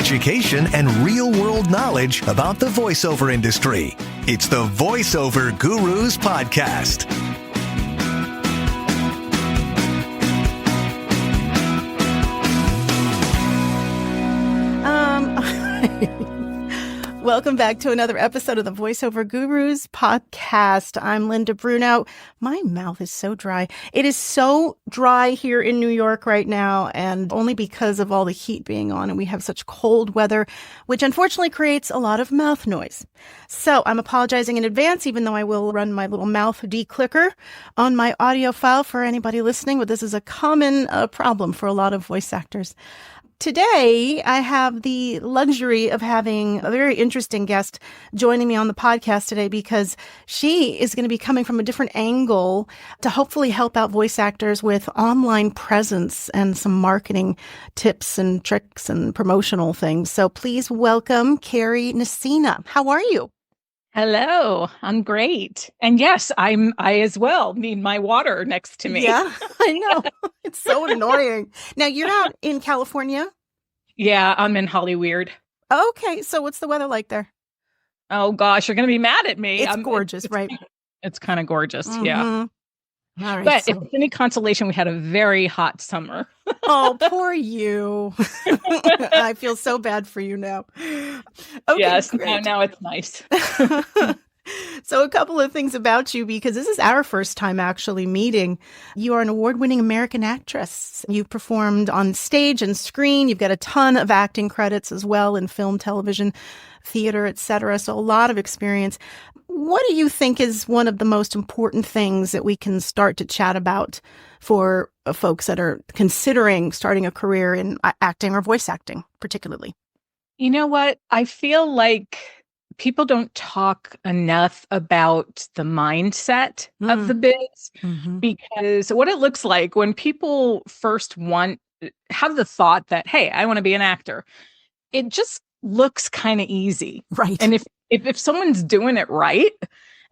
education, and real-world knowledge about the voiceover industry. It's the Voiceover Gurus podcast. Welcome back to another episode of the Voiceover Gurus podcast. I'm Linda Bruno. My mouth is so dry. It is so dry here in New York right now, and only because of all the heat being on, and we have such cold weather, which unfortunately creates a lot of mouth noise. So I'm apologizing in advance, even though I will run my little mouth declicker on my audio file for anybody listening, but this is a common problem for a lot of voice actors. Today, I have the luxury of having a very interesting guest joining me on the podcast today because she is going to be coming from a different angle to hopefully help out voice actors with online presence and some marketing tips and tricks and promotional things. So please welcome Kari Nissena. How are you? Hello, I'm great. And yes, I as well need my water next to me. Yeah, I know. It's so annoying. Now, you're out in California? Yeah, I'm in Hollyweird. Okay, so what's the weather like there? Oh gosh, you're going to be mad at me. It's gorgeous, right? It's kind of gorgeous, yeah. All right, but if it's any consolation, we had a very hot summer. Oh, poor you. I feel so bad for you now. Okay, yes, great. now it's nice. So a couple of things about you, because this is our first time actually meeting. You are an award-winning American actress. You've performed on stage and screen. You've got a ton of acting credits as well in film, television, theater, etc. So a lot of experience. What do you think is one of the most important things that we can start to chat about for folks that are considering starting a career in acting or voice acting, particularly? You know what? I feel like people don't talk enough about the mindset of the biz, because what it looks like when people first have the thought that, hey, I want to be an actor, it just looks kind of easy. Right. And if someone's doing it right,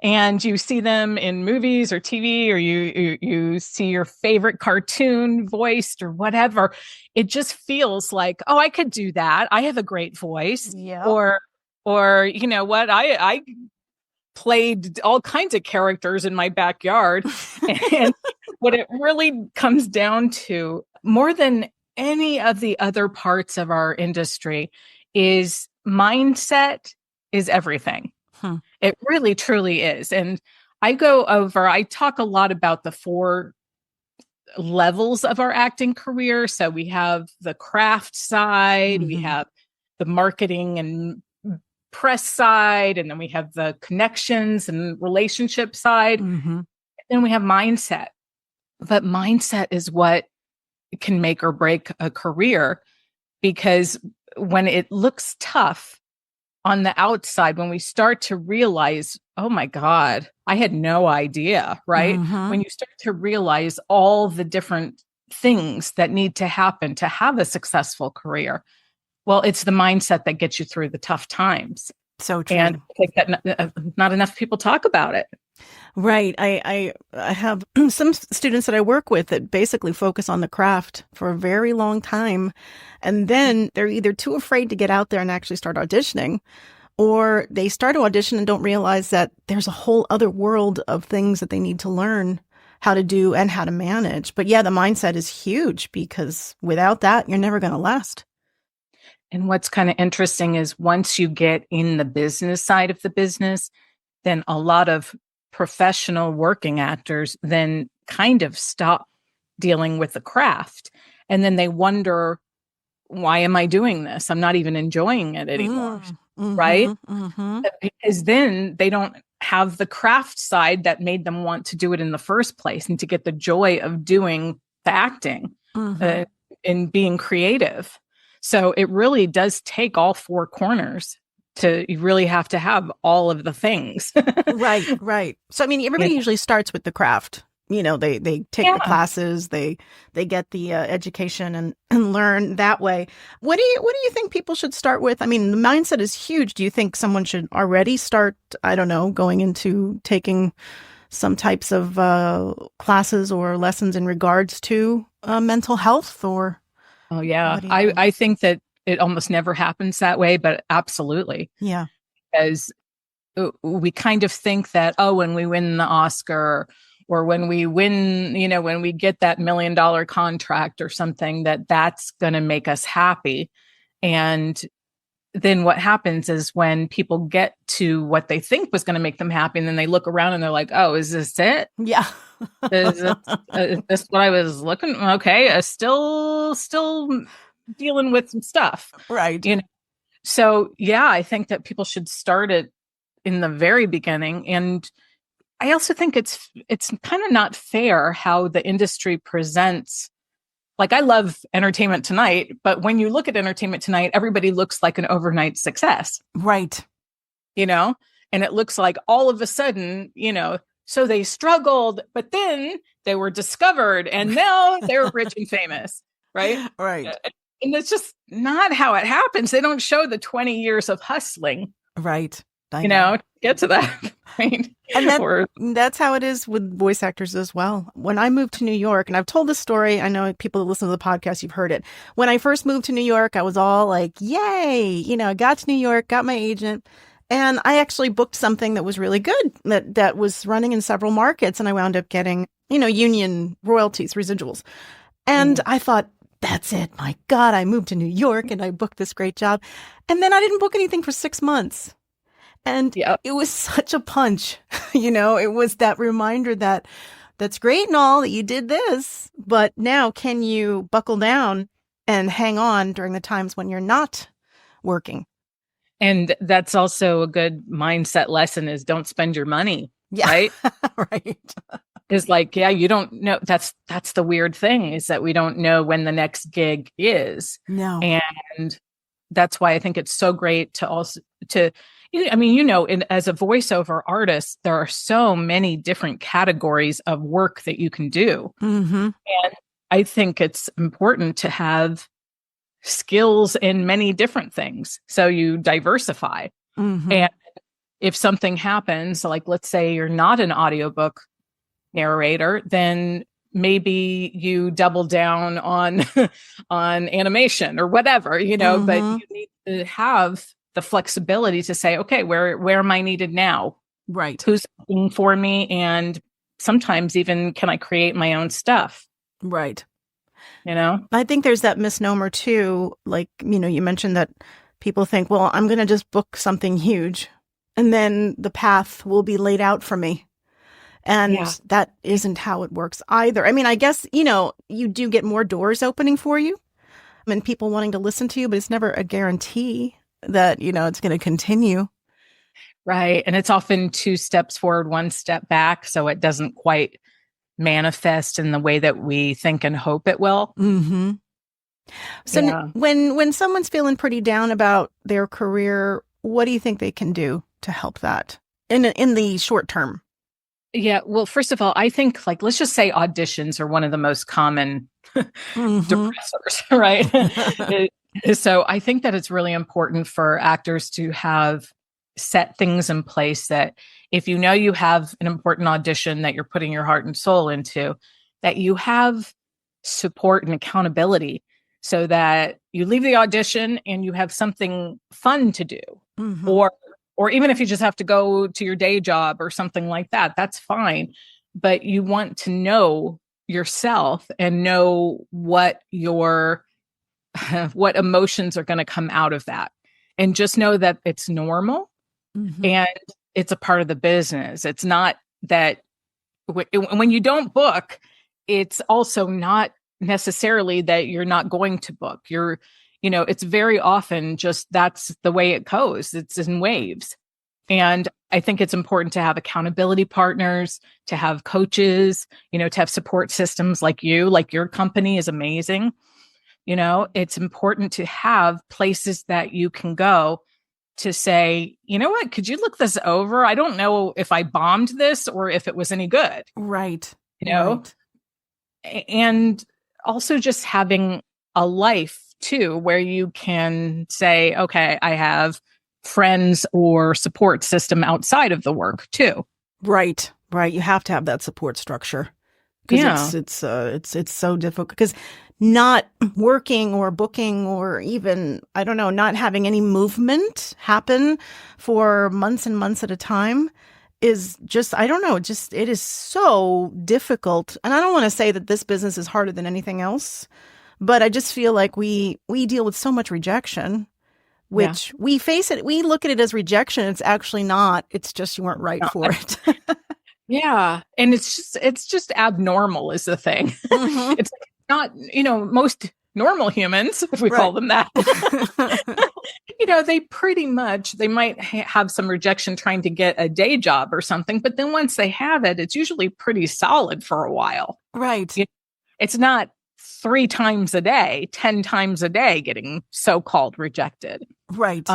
and you see them in movies or TV, or you see your favorite cartoon voiced or whatever, it just feels like, oh, I could do that. I have a great voice. Yeah. Or you know what, I played all kinds of characters in my backyard. And what it really comes down to, more than any of the other parts of our industry, is mindset is everything. It really, truly is. And I talk a lot about the 4 levels of our acting career. So we have the craft side, we have the marketing and press side, and then we have the connections and relationship side, and then we have mindset. But mindset is what can make or break a career, because when it looks tough on the outside, when we start to realize, oh my God, I had no idea, right? When you start to realize all the different things that need to happen to have a successful career, well, it's the mindset that gets you through the tough times. So true. And I think that not enough people talk about it. Right. I have some students that I work with that basically focus on the craft for a very long time. And then they're either too afraid to get out there and actually start auditioning, or they start to audition and don't realize that there's a whole other world of things that they need to learn how to do and how to manage. But yeah, the mindset is huge, because without that, you're never going to last. And what's kind of interesting is once you get in the business side of the business, then a lot of professional working actors then kind of stop dealing with the craft. And then they wonder, why am I doing this? I'm not even enjoying it anymore. Right? Because then they don't have the craft side that made them want to do it in the first place, and to get the joy of doing the acting and being creative. So it really does take all 4 corners. You really have to have all of the things. Right. So, I mean, everybody usually starts with the craft. You know, they take the classes, they get the education and learn that way. What do you think people should start with? I mean, the mindset is huge. Do you think someone should already start, I don't know, going into taking some types of classes or lessons in regards to mental health? Or oh yeah, I think that it almost never happens that way, but absolutely. Yeah. Because we kind of think that, when we win the Oscar or when we win, when we get that $1 million contract or something, that's going to make us happy. And then what happens is when people get to what they think was going to make them happy, and then they look around and they're like, oh, is this it? Yeah. Is this what I was looking? Okay. Still dealing with some stuff. Right. So yeah, I think that people should start it in the very beginning. And I also think it's kind of not fair how the industry presents. Like, I love Entertainment Tonight, but when you look at Entertainment Tonight, everybody looks like an overnight success. Right. And it looks like all of a sudden, so they struggled, but then they were discovered and now they're rich and famous. Right. Right. And it's just not how it happens. They don't show the 20 years of hustling. Right. To get to that point. And that's how it is with voice actors as well. When I moved to New York, and I've told this story, I know people that listen to the podcast, you've heard it. When I first moved to New York, I was all like, yay, I got to New York, got my agent, and I actually booked something that was really good that was running in several markets. And I wound up getting, union royalties, residuals. And I thought, that's it. My God, I moved to New York and I booked this great job. And then I didn't book anything for 6 months. And it was such a punch, it was that reminder that that's great and all that you did this, but now can you buckle down and hang on during the times when you're not working? And that's also a good mindset lesson is don't spend your money. Yeah. Right. Right. Is like, you don't know. That's the weird thing is that we don't know when the next gig is. No. And that's why I think it's so great as a voiceover artist, there are so many different categories of work that you can do. Mm-hmm. And I think it's important to have skills in many different things. So you diversify. Mm-hmm. And if something happens, like let's say you're not an audiobook narrator, then maybe you double down on animation or whatever, Mm-hmm. but you need to have the flexibility to say, okay, where am I needed now? Right. Who's looking for me? And sometimes even can I create my own stuff? Right. I think there's that misnomer too. Like, you mentioned that people think, well, I'm going to just book something huge and then the path will be laid out for me. And that isn't how it works either. I mean, I guess, you do get more doors opening for you and people wanting to listen to you, but it's never a guarantee that, it's going to continue. Right. And it's often 2 steps forward, 1 step back. So it doesn't quite manifest in the way that we think and hope it will. Mm-hmm. So when someone's feeling pretty down about their career, what do you think they can do to help that in the short term? Yeah. Well, first of all, I think let's just say auditions are one of the most common depressors, right? So I think that it's really important for actors to have set things in place that if you have an important audition that you're putting your heart and soul into, that you have support and accountability so that you leave the audition and you have something fun to do. Mm-hmm. Or even if you just have to go to your day job or something like that, that's fine. But you want to know yourself and know what emotions are going to come out of that. And just know that it's normal and it's a part of the business. It's not that when you don't book, it's also not necessarily that you're not going to book. It's very often just that's the way it goes. It's in waves. And I think it's important to have accountability partners, to have coaches, to have support systems like your company is amazing. It's important to have places that you can go to say, you know what, could you look this over? I don't know if I bombed this or if it was any good. Right. Right. And also just having a life too, where you can say, okay, I have friends or support system outside of the work too. Right. You have to have that support structure because it's so difficult because not working or booking or even, I don't know, not having any movement happen for months and months at a time is just, I don't know, just it is so difficult. And I don't want to say that this business is harder than anything else, but I just feel like we deal with so much rejection, which we face it. We look at it as rejection. It's actually not. It's just you weren't right for it. Yeah. And it's just abnormal is the thing. Mm-hmm. It's not, most normal humans, if we call them that, they might have some rejection trying to get a day job or something. But then once they have it, it's usually pretty solid for a while. Right. It's not 3 times a day, 10 times a day getting so-called rejected. Right.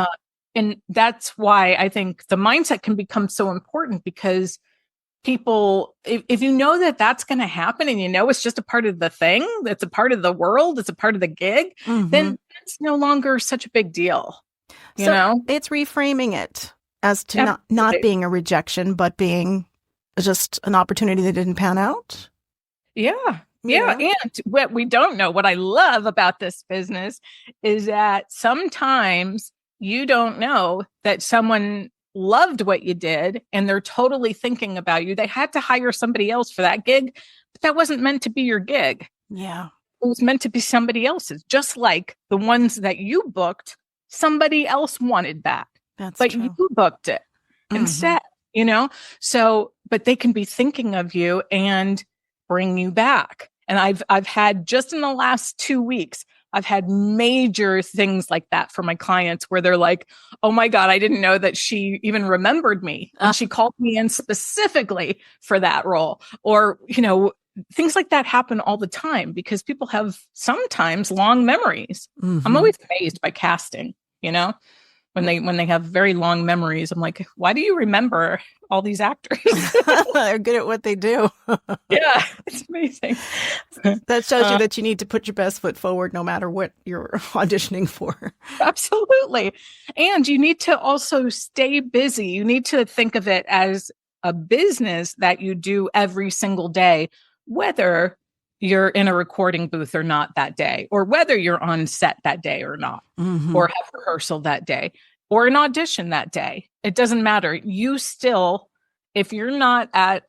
And that's why I think the mindset can become so important, because people, if you know that that's going to happen and it's just a part of the thing, it's a part of the world, it's a part of the gig, then it's no longer such a big deal. You know? It's reframing it as to not being a rejection, but being just an opportunity that didn't pan out. Yeah. Yeah. And what we don't know, what I love about this business is that sometimes you don't know that someone loved what you did and they're totally thinking about you. They had to hire somebody else for that gig, but that wasn't meant to be your gig. Yeah. It was meant to be somebody else's, just like the ones that you booked, somebody else wanted that. But true. You booked it instead, So, but they can be thinking of you and bring you back. And I've had, just in the last 2 weeks, I've had major things like that for my clients where they're like, oh my God, I didn't know that she even remembered me. And she called me in specifically for that role. Or, things like that happen all the time because people have sometimes long memories. I'm always amazed by casting, when they have very long memories. I'm like, why do you remember all these actors? They're good at what they do. Yeah, it's amazing. That shows you that you need to put your best foot forward no matter what you're auditioning for. Absolutely. And you need to also stay busy. You need to think of it as a business that you do every single day, whether you're in a recording booth or not that day, or whether you're on set that day or not, or have rehearsal that day, or an audition that day. It doesn't matter. You still, if you're not at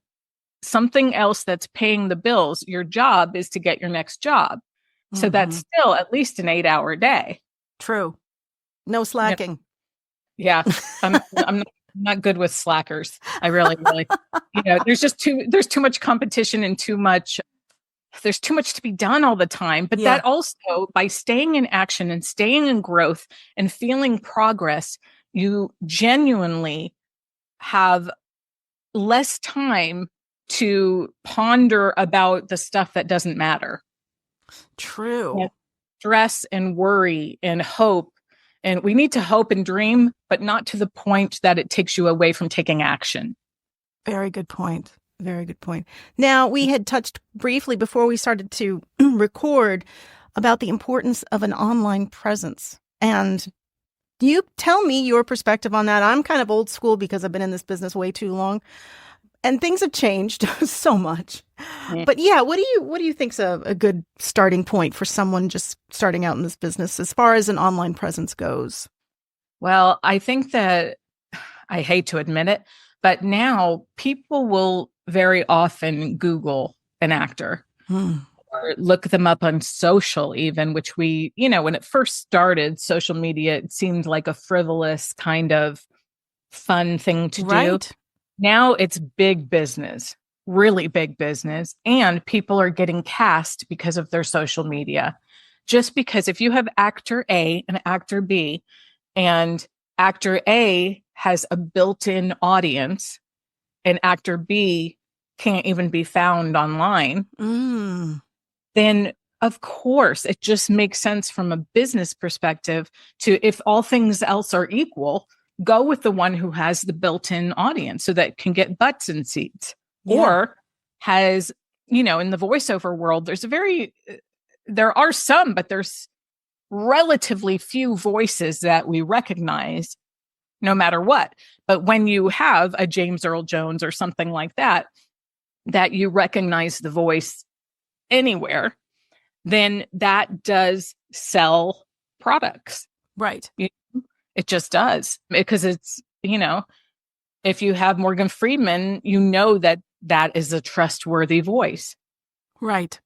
something else that's paying the bills, your job is to get your next job. So that's still at least an 8-hour day. True. No slacking. Yeah. I'm not good with slackers. I really, there's too much competition and there's too much to be done all the time. But that also, by staying in action and staying in growth and feeling progress, you genuinely have less time to ponder about the stuff that doesn't matter. True. Stress and worry and hope. And we need to hope and dream, but not to the point that it takes you away from taking action. Very good point. Very good point. Now, we had touched briefly before we started to record about the importance of an online presence. And you tell me your perspective on that. I'm kind of old school because I've been in this business way too long. And things have changed so much. But what do you think's a good starting point for someone just starting out in this business as far as an online presence goes? Well, I think that, I hate to admit it, but now people will very often Google an actor or look them up on social even, which we, when it first started, social media, it seemed like a frivolous kind of fun thing to do. Now it's big business, really big business. And people are getting cast because of their social media. Just because if you have actor A and actor B, and actor A has a built-in audience, and actor B can't even be found online, then of course it just makes sense from a business perspective to, if all things else are equal, go with the one who has the built-in audience so that can get butts in seats, or has, in the voiceover world, there are some, but there's relatively few voices that we recognize no matter what. But when you have a James Earl Jones or something like that, that you recognize the voice anywhere, then that does sell products. Right. It just does, because it's, if you have Morgan Freeman, that is a trustworthy voice. Right.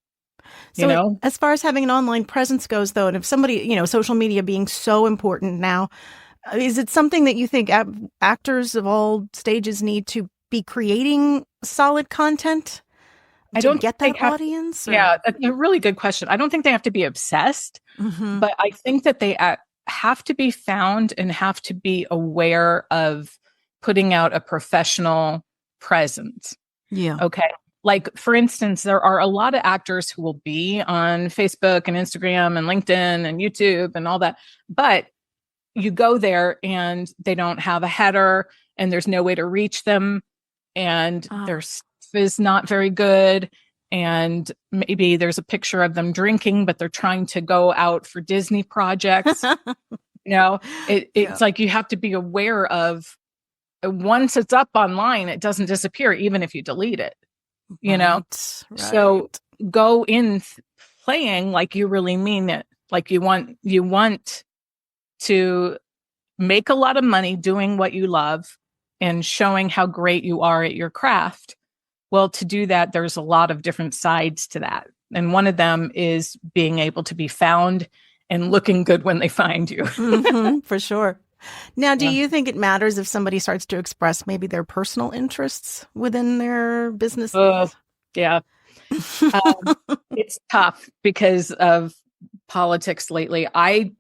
So as far as having an online presence goes, though, and if somebody, social media being so important now, is it something that you think actors of all stages need to be creating solid content to get that audience? Yeah, that's a really good question. I don't think they have to be obsessed, but I think that they have to be found and have to be aware of putting out a professional presence. Yeah. Okay. Like, for instance, there are a lot of actors who will be on Facebook and Instagram and LinkedIn and YouTube and all that, but you go there and they don't have a header and there's no way to reach them, and their stuff is not very good. And maybe there's a picture of them drinking, but they're trying to go out for Disney projects. It's like you have to be aware of, once it's up online, it doesn't disappear, even if you delete it. Right. So go in playing like you really mean it. Like you want to make a lot of money doing what you love and showing how great you are at your craft. Well, to do that, there's a lot of different sides to that. And one of them is being able to be found and looking good when they find you. For sure. Now, do you think it matters if somebody starts to express maybe their personal interests within their business? Yeah. It's tough because of politics lately. I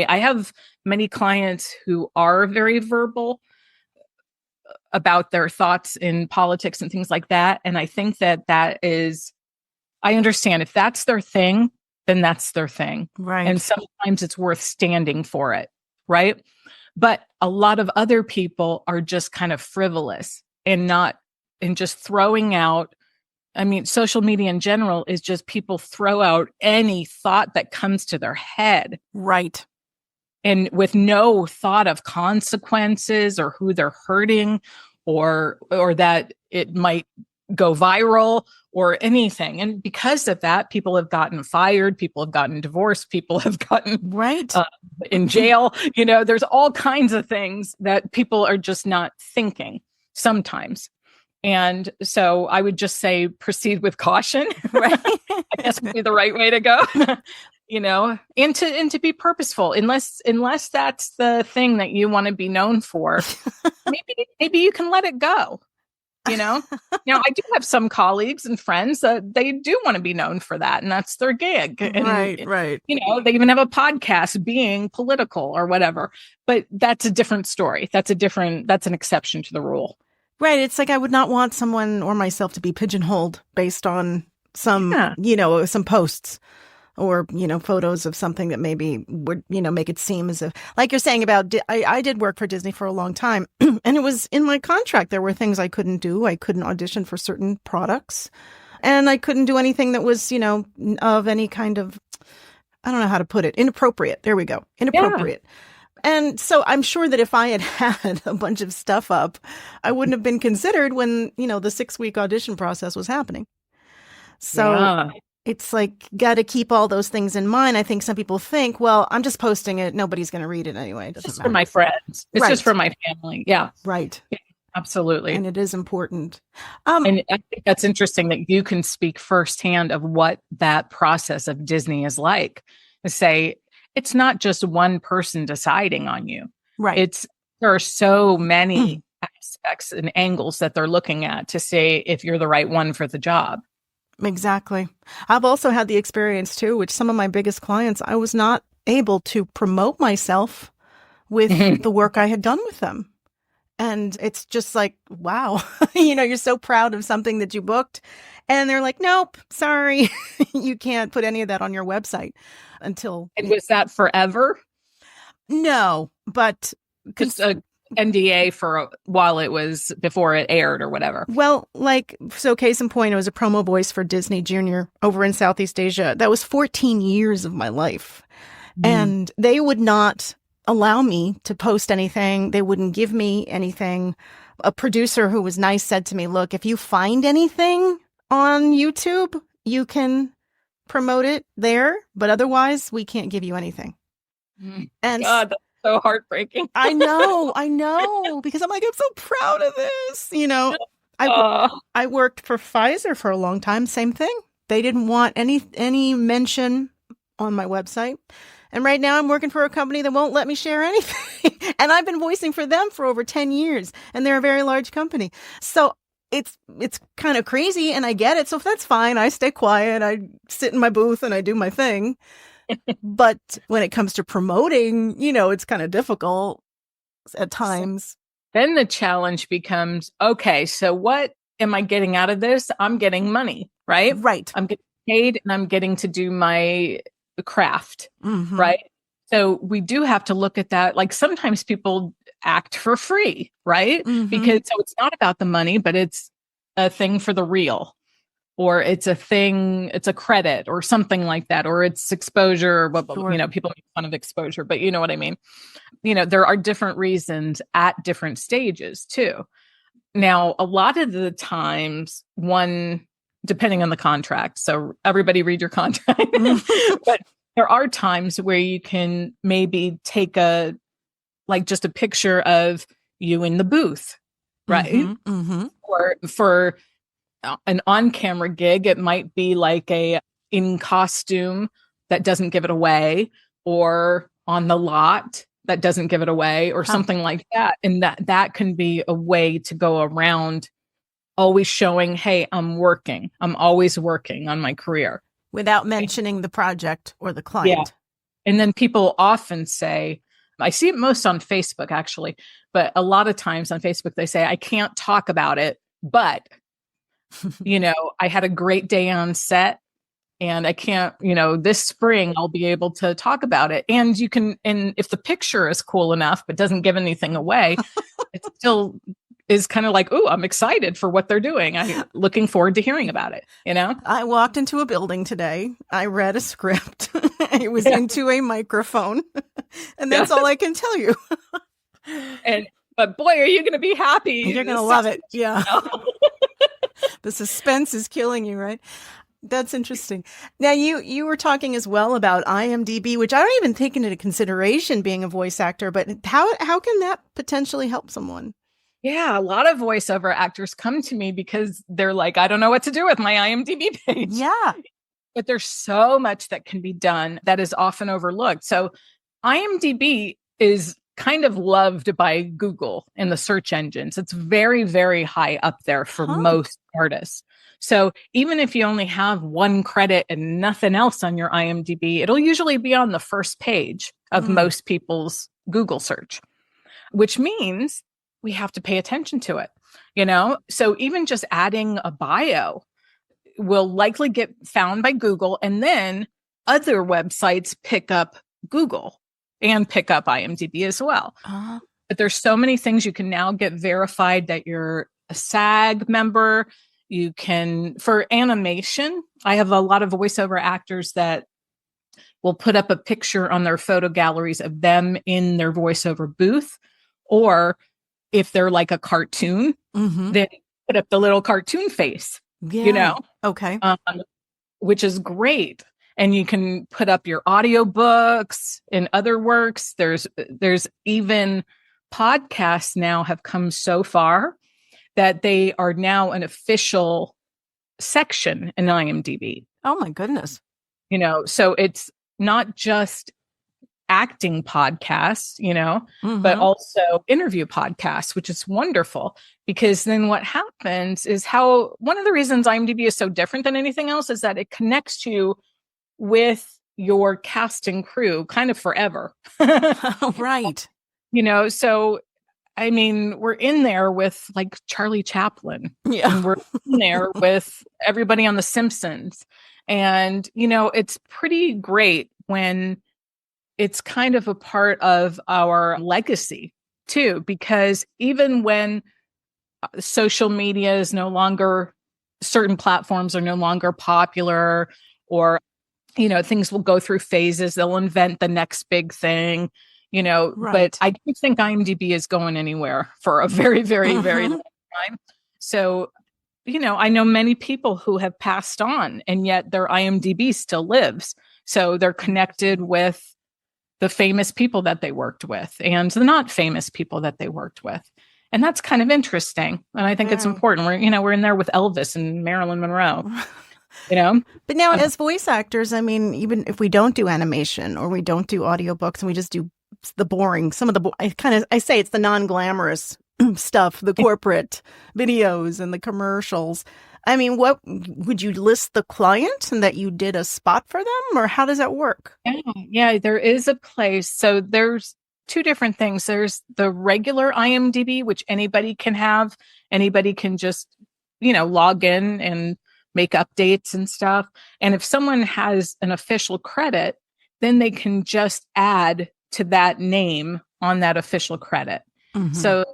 have many clients who are very verbal about their thoughts in politics and things like that. And I think that is, I understand if that's their thing, then that's their thing. Right. And sometimes it's worth standing for it. Right. But a lot of other people are just kind of frivolous and just throwing out. I mean, social media in general is just people throw out any thought that comes to their head. Right. And with no thought of consequences or who they're hurting or that it might go viral or anything. And because of that, people have gotten fired, people have gotten divorced, people have gotten in jail. There's all kinds of things that people are just not thinking sometimes. And so I would just say proceed with caution. Right? I guess would be the right way to go. And to be purposeful, unless that's the thing that you want to be known for, maybe you can let it go. Now I do have some colleagues and friends that they do want to be known for that, and that's their gig. And, right. They even have a podcast being political or whatever, but that's a different story. That's an exception to the rule. Right. It's like I would not want someone or myself to be pigeonholed based on some posts or, photos of something that maybe would, make it seem as if, like you're saying about, I did work for Disney for a long time and it was in my contract. There were things I couldn't do. I couldn't audition for certain products and I couldn't do anything that was, of any kind of, I don't know how to put it, inappropriate. There we go. Inappropriate. Yeah. And so I'm sure that if I had a bunch of stuff up, I wouldn't have been considered when, the 6-week audition process was happening. So it's like, got to keep all those things in mind. I think some people think, well, I'm just posting it. Nobody's going to read it anyway. It's just for my friends. It's just for my family. Yeah. Right. Yeah, absolutely. And it is important. And I think that's interesting that you can speak firsthand of what that process of Disney is like. To say, it's not just one person deciding on you. Right. There are so many aspects and angles that they're looking at to say if you're the right one for the job. Exactly. I've also had the experience too, which some of my biggest clients, I was not able to promote myself with the work I had done with them. And it's just like, wow, you're so proud of something that you booked. And they're like, nope, sorry, you can't put any of that on your website until. And was that forever? No, but. Just a NDA for while it was before it aired or whatever. Well, so case in point, I was a promo voice for Disney Junior over in Southeast Asia. That was 14 years of my life. And they would not allow me to post anything. They wouldn't give me anything. A producer who was nice said to me, look, if you find anything on YouTube, you can promote it there, but otherwise we can't give you anything. And God, that's so heartbreaking. I know, because I'm like, I'm so proud of this. I worked for Pfizer for a long time. Same thing. They didn't want any mention on my website. And right now I'm working for a company that won't let me share anything. And I've been voicing for them for over 10 years. And they're a very large company. So it's kind of crazy, and I get it. So that's fine. I stay quiet. I sit in my booth and I do my thing. But when it comes to promoting, it's kind of difficult at times. Then the challenge becomes, okay, so what am I getting out of this? I'm getting money, right? Right. I'm getting paid and I'm getting to do my craft, right? So we do have to look at that. Like sometimes people act for free, right? Because so it's not about the money, but it's a thing for the real, or it's a thing, it's a credit or something like that, or it's exposure. Sure. People make fun of exposure, but you know what I mean? There are different reasons at different stages too. Now, a lot of the times, depending on the contract, so everybody read your contract, but there are times where you can maybe take just a picture of you in the booth, right? Or for an on-camera gig, it might be like in costume that doesn't give it away, or on the lot that doesn't give it away, or something like that. And that can be a way to go around always showing, hey, I'm always working on my career. Without mentioning the project or the client. Yeah. And then people often say, I see it most on Facebook actually, but a lot of times on Facebook, they say, I can't talk about it, but, I had a great day on set and I can't, this spring I'll be able to talk about it. And you can, and if the picture is cool enough, but doesn't give anything away, it still is kind of like, ooh, I'm excited for what they're doing. I'm looking forward to hearing about it, I walked into a building today. I read a script. It was into a microphone. And that's all I can tell you. But boy, are you going to be happy. You're going to love it. Yeah. The suspense is killing you, right? That's interesting. Now, you were talking as well about IMDb, which I don't even take into consideration being a voice actor, but how can that potentially help someone? Yeah, a lot of voiceover actors come to me because they're like, I don't know what to do with my IMDb page. Yeah. But there's so much that can be done that is often overlooked. So IMDb is kind of loved by Google in the search engines. It's very, very high up there for most artists. So even if you only have one credit and nothing else on your IMDb, it'll usually be on the first page of most people's Google search, which means we have to pay attention to it, So even just adding a bio will likely get found by Google, and then other websites pick up Google and pick up IMDb as well. But there's so many things you can now get verified that you're a SAG member. You can, for animation, I have a lot of voiceover actors that will put up a picture on their photo galleries of them in their voiceover booth, or if they're like a cartoon, then put up the little cartoon face, Okay. Which is great. And you can put up your audiobooks and other works. There's even podcasts now have come so far that they are now an official section in IMDb. Oh my goodness. So it's not just acting podcasts, but also interview podcasts, which is wonderful, because then what happens is one of the reasons IMDb is so different than anything else is that it connects you with your cast and crew kind of forever. Right. So, I mean, we're in there with like Charlie Chaplin. Yeah. And we're in there with everybody on The Simpsons. And, it's pretty great when it's kind of a part of our legacy too, because even when social media is no longer, certain platforms are no longer popular, or, things will go through phases, they'll invent the next big thing, right. But I don't think IMDb is going anywhere for a very, very, very long time. So I know many people who have passed on, and yet their IMDb still lives. So they're connected with the famous people that they worked with and the not famous people that they worked with. And that's kind of interesting. And I think it's important. We're in there with Elvis and Marilyn Monroe, But now as voice actors, I mean, even if we don't do animation or we don't do audiobooks and we just do the boring, I say it's the non-glamorous stuff, the corporate videos and the commercials. I mean, what would you list the client and that you did a spot for them, or how does that work? Yeah, there is a place. So there's two different things. There's the regular IMDb, which anybody can have. Anybody can just, log in and make updates and stuff. And if someone has an official credit, then they can just add to that name on that official credit. Mm-hmm. So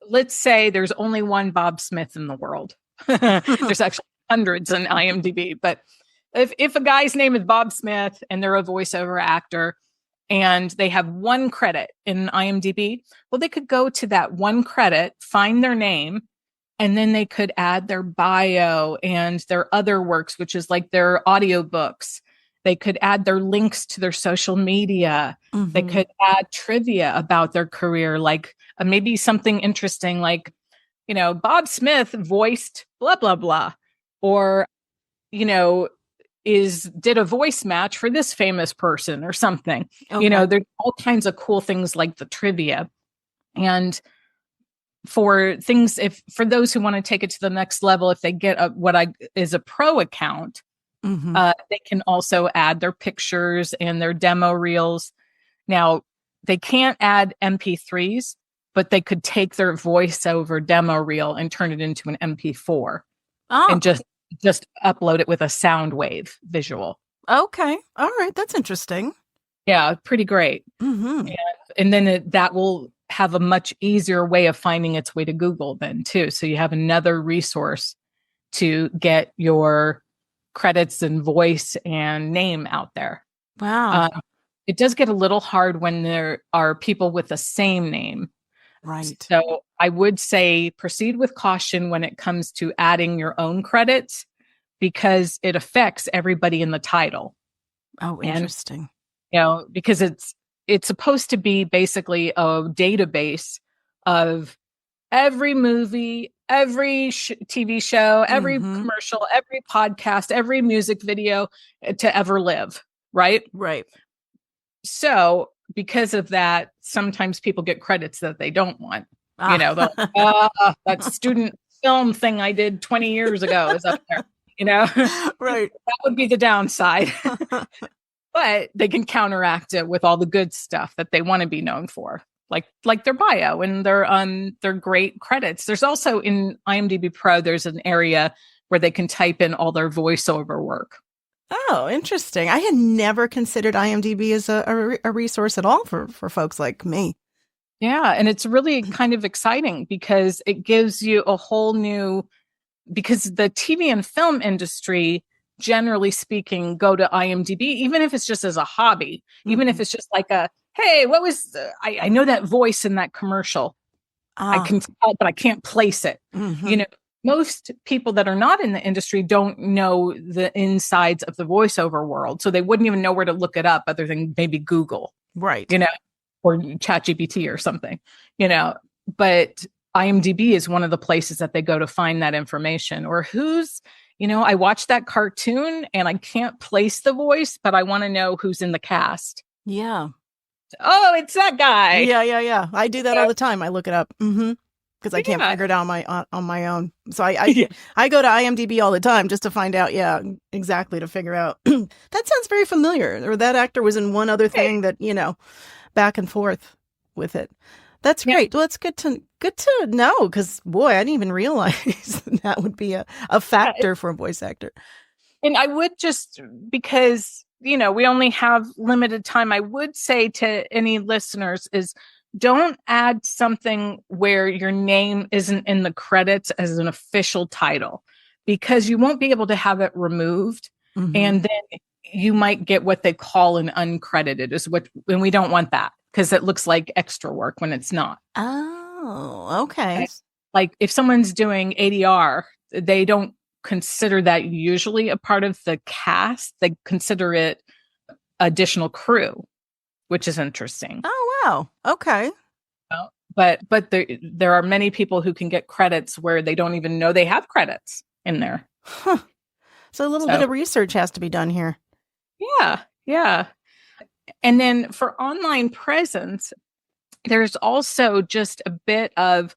let's say there's only one Bob Smith in the world. There's actually hundreds in IMDb, but if a guy's name is Bob Smith and they're a voiceover actor and they have one credit in IMDb, well, they could go to that one credit, find their name, and then they could add their bio and their other works, which is like their audiobooks. They could add their links to their social media. Mm-hmm. They could add trivia about their career, like maybe something interesting like, Bob Smith voiced blah, blah, blah, or, did a voice match for this famous person or something. Okay. There's all kinds of cool things like the trivia. And for those who want to take it to the next level, if they get what is a pro account, mm-hmm. They can also add their pictures and their demo reels. Now, they can't add MP3s, but they could take their voiceover demo reel and turn it into an MP4 and just upload it with a sound wave visual. Okay. All right. That's interesting. Yeah. Pretty great. Mm-hmm. And then that will have a much easier way of finding its way to Google then too. So you have another resource to get your credits and voice and name out there. Wow. It does get a little hard when there are people with the same name. Right. So I would say proceed with caution when it comes to adding your own credits because it affects everybody in the title. Oh, interesting. And, because it's supposed to be basically a database of every movie, every TV show, every mm-hmm. commercial, every podcast, every music video to ever live. Right? Right. So because of that, sometimes people get credits that they don't want. That student film thing I did 20 years ago is up there, Right. That would be the downside. But they can counteract it with all the good stuff that they want to be known for, like their bio and their great credits. There's also in IMDb Pro, there's an area where they can type in all their voiceover work. Oh, interesting. I had never considered IMDb as a resource at all for folks like me. Yeah. And it's really kind of exciting because it gives you a whole new, because the TV and film industry, generally speaking, go to IMDb, even if it's just as a hobby, mm-hmm. even if it's just like hey, what was, I know that voice in that commercial. I can tell, but I can't place it. Mm-hmm. Most people that are not in the industry don't know the insides of the voiceover world. So they wouldn't even know where to look it up other than maybe Google. Right. Or ChatGPT or something, but IMDb is one of the places that they go to find that information or I watched that cartoon and I can't place the voice, but I want to know who's in the cast. Yeah. Oh, it's that guy. Yeah. I do that all the time. I look it up. Mm-hmm. Because I can't figure it out on my own. So I go to IMDb all the time just to find out, exactly, to figure out. That sounds very familiar. Or that actor was in one other thing that, back and forth with it. That's great. Well, it's good to know because, boy, I didn't even realize that would be a factor for a voice actor. And I would just, because, we only have limited time, I would say to any listeners is, don't add something where your name isn't in the credits as an official title because you won't be able to have it removed. Mm-hmm. And then you might get what they call an uncredited and we don't want that because it looks like extra work when it's not. Oh, okay. Like if someone's doing ADR they don't consider that usually a part of the cast. They consider it additional crew, which is interesting. Oh, wow. Okay. But there are many people who can get credits where they don't even know they have credits in there. Huh. So a little bit of research has to be done here. Yeah. Yeah. And then for online presence, there's also just a bit of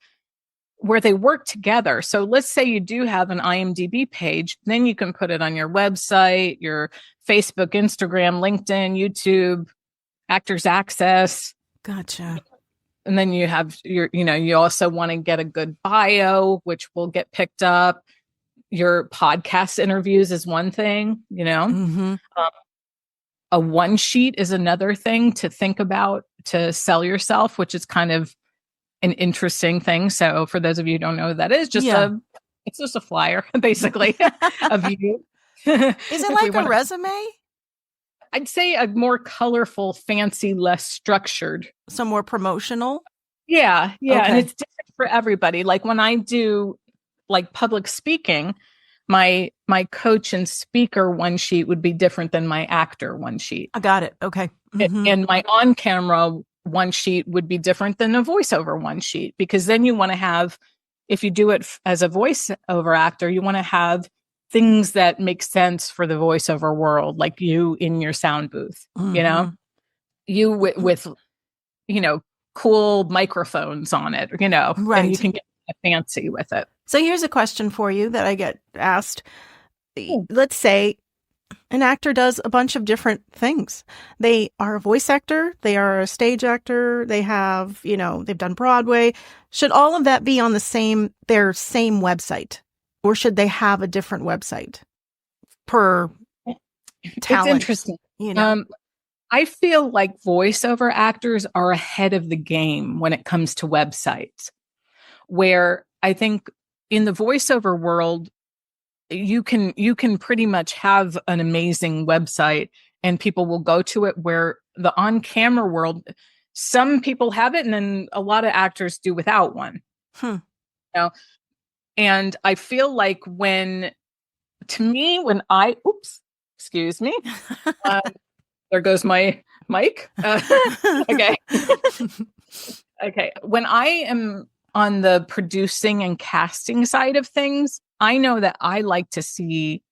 where they work together. So let's say you do have an IMDb page, then you can put it on your website, your Facebook, Instagram, LinkedIn, YouTube, Actors Access. Gotcha. And then you have you also want to get a good bio, which will get picked up. Your podcast interviews is one thing, Mm-hmm. A one sheet is another thing to think about to sell yourself, which is kind of an interesting thing. So for those of you who don't know what that is, it's just a flyer, basically, of you. Is it like a resume? I'd say a more colorful, fancy, less structured. So more promotional? Yeah. Yeah. Okay. And it's different for everybody. Like when I do like public speaking, my coach and speaker one sheet would be different than my actor one sheet. I got it. Okay. Mm-hmm. And my on-camera one sheet would be different than a voiceover one sheet, because then you want to have, if you do it as a voiceover actor, you want to have things that make sense for the voiceover world, like you in your sound booth, Mm-hmm. You with cool microphones on it, Right. and you can get fancy with it. So here's a question for you that I get asked. Let's say an actor does a bunch of different things. They are a voice actor, they are a stage actor, they have, they've done Broadway. Should all of that be on their same website? Or should they have a different website per talent? It's interesting. I feel like voiceover actors are ahead of the game when it comes to websites, where I think in the voiceover world, you can pretty much have an amazing website and people will go to it, where the on-camera world, some people have it and then a lot of actors do without one. And I feel like excuse me, there goes my mic. Okay. Okay. When I am on the producing and casting side of things, I know that I like to see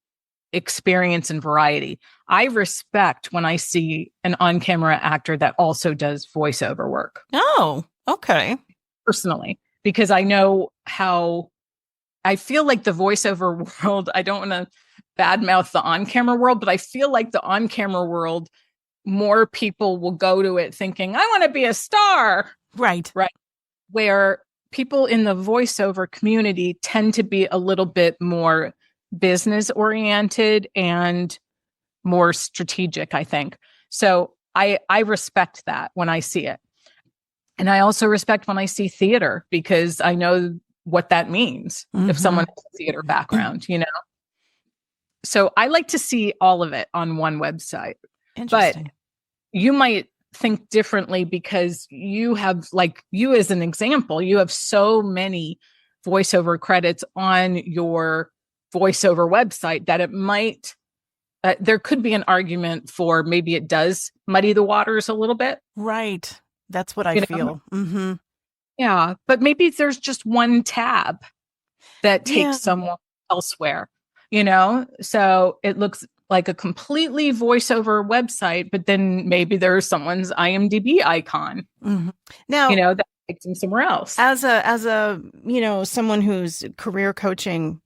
experience and variety. I respect when I see an on-camera actor that also does voiceover work. Oh, okay. Personally, because I know how I feel like the voiceover world, I don't want to badmouth the on-camera world, but I feel like the on-camera world, more people will go to it thinking, I want to be a star. Right. Right. Where people in the voiceover community tend to be a little bit more business oriented and more strategic, I think. So I respect that when I see it. And I also respect when I see theater, because I know what that means if someone has a theater background, So I like to see all of it on one website. Interesting. But you might think differently, because you have, like you as an example, you have so many voiceover credits on your voiceover website that it might, there could be an argument for maybe it does muddy the waters a little bit. Right. That's what I feel. Mm-hmm. Yeah. But maybe there's just one tab that takes someone elsewhere, So it looks like a completely voiceover website, but then maybe there's someone's IMDb icon. Mm-hmm. Now, that takes them somewhere else. As a someone who's career coaching,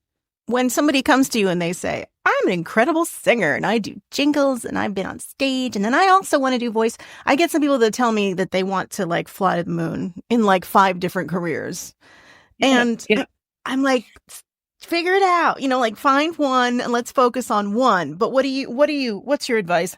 when somebody comes to you and they say, I'm an incredible singer and I do jingles and I've been on stage and then I also want to do voice, I get some people that tell me that they want to like fly to the moon in like 5 different careers. And I'm like, figure it out, like find one and let's focus on one. But what's your advice?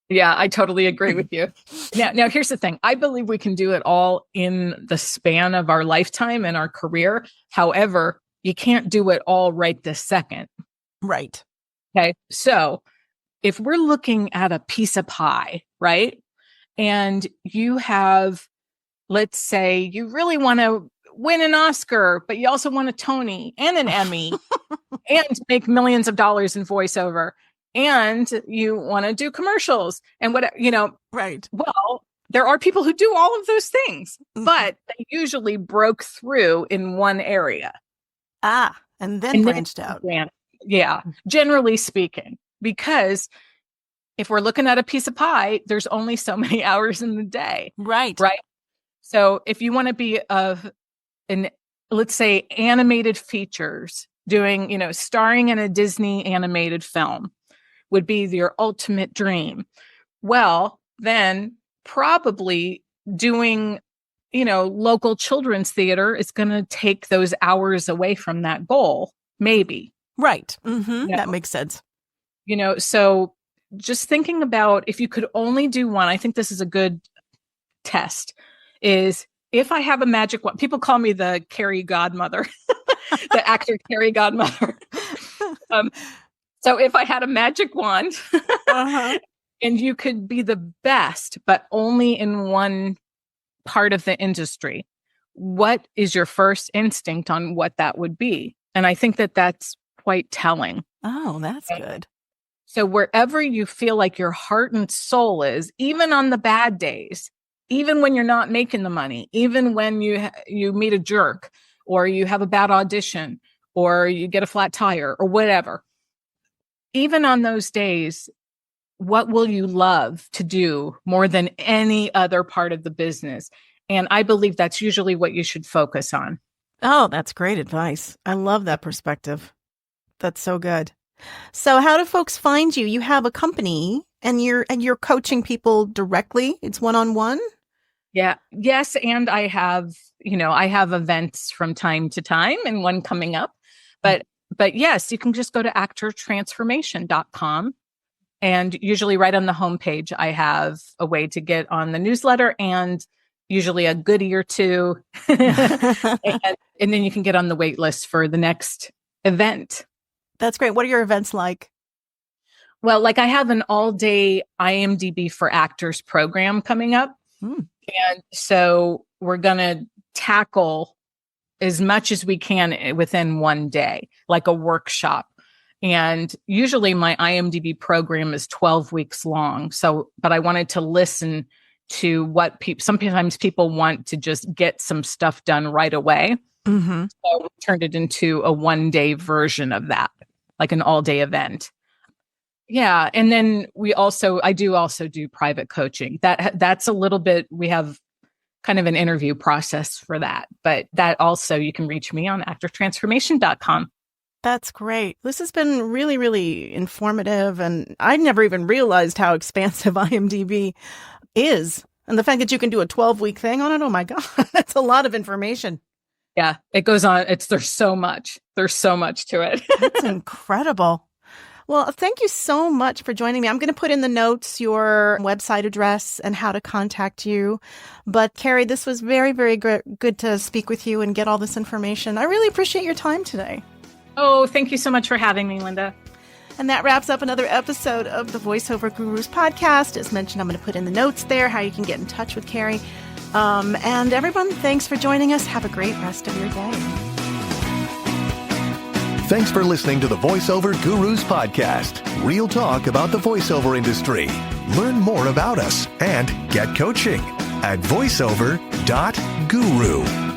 Yeah, I totally agree with you. Now, here's the thing. I believe we can do it all in the span of our lifetime and our career. However, you can't do it all right this second. Right. Okay. So if we're looking at a piece of pie, right? And you have, let's say you really want to win an Oscar, but you also want a Tony and an Emmy and make millions of dollars in voiceover, and you want to do commercials and what, Right. Well, there are people who do all of those things, but they usually broke through in one area. And then branched out. Yeah, generally speaking, because if we're looking at a piece of pie, there's only so many hours in the day. Right. So if you want to be let's say animated features, doing, starring in a Disney animated film would be your ultimate dream. Well, then probably doing, local children's theater is going to take those hours away from that goal. Maybe. Right. Mm-hmm. That makes sense. So just thinking about if you could only do one, I think this is a good test, is if I have a magic wand. People call me the Kari godmother, the actor Kari godmother. So if I had a magic wand and you could be the best, but only in one part of the industry, what is your first instinct on what that would be? And I think that that's quite telling. Oh, that's good. So wherever you feel like your heart and soul is, even on the bad days, even when you're not making the money, even when you meet a jerk, or you have a bad audition, or you get a flat tire, or whatever, even on those days, what will you love to do more than any other part of the business? And I believe that's usually what you should focus on. Oh, that's great advice. I love that perspective. That's so good. So how do folks find you? You have a company and you're coaching people directly. It's one-on-one? Yeah. Yes. And I have events from time to time, and one coming up. But yes, you can just go to Actor Transformation.com. And usually right on the homepage, I have a way to get on the newsletter and usually a goodie or two. and then you can get on the wait list for the next event. That's great. What are your events like? Well, I have an all-day IMDb for actors program coming up. And so we're going to tackle as much as we can within one day, like a workshop. And usually my IMDb program is 12 weeks long. But I wanted to listen to what sometimes people want to just get some stuff done right away. Mm-hmm. So we turned it into a one-day version of that, like an all-day event. Yeah. And then I do also do private coaching. That's a little bit, we have kind of an interview process for that, but that also you can reach me on actortransformation.com. That's great. This has been really, really informative. And I never even realized how expansive IMDb is. And the fact that you can do a 12-week thing on it, oh my God, that's a lot of information. Yeah, it goes on. There's so much to it. That's incredible. Well, thank you so much for joining me. I'm going to put in the notes your website address and how to contact you. But Kari, this was very, very good to speak with you and get all this information. I really appreciate your time today. Oh, thank you so much for having me, Linda. And that wraps up another episode of the Voiceover Gurus podcast. As mentioned, I'm going to put in the notes there how you can get in touch with Kari. And everyone, thanks for joining us. Have a great rest of your day. Thanks for listening to the Voiceover Gurus podcast. Real talk about the voiceover industry. Learn more about us and get coaching at voiceover.guru.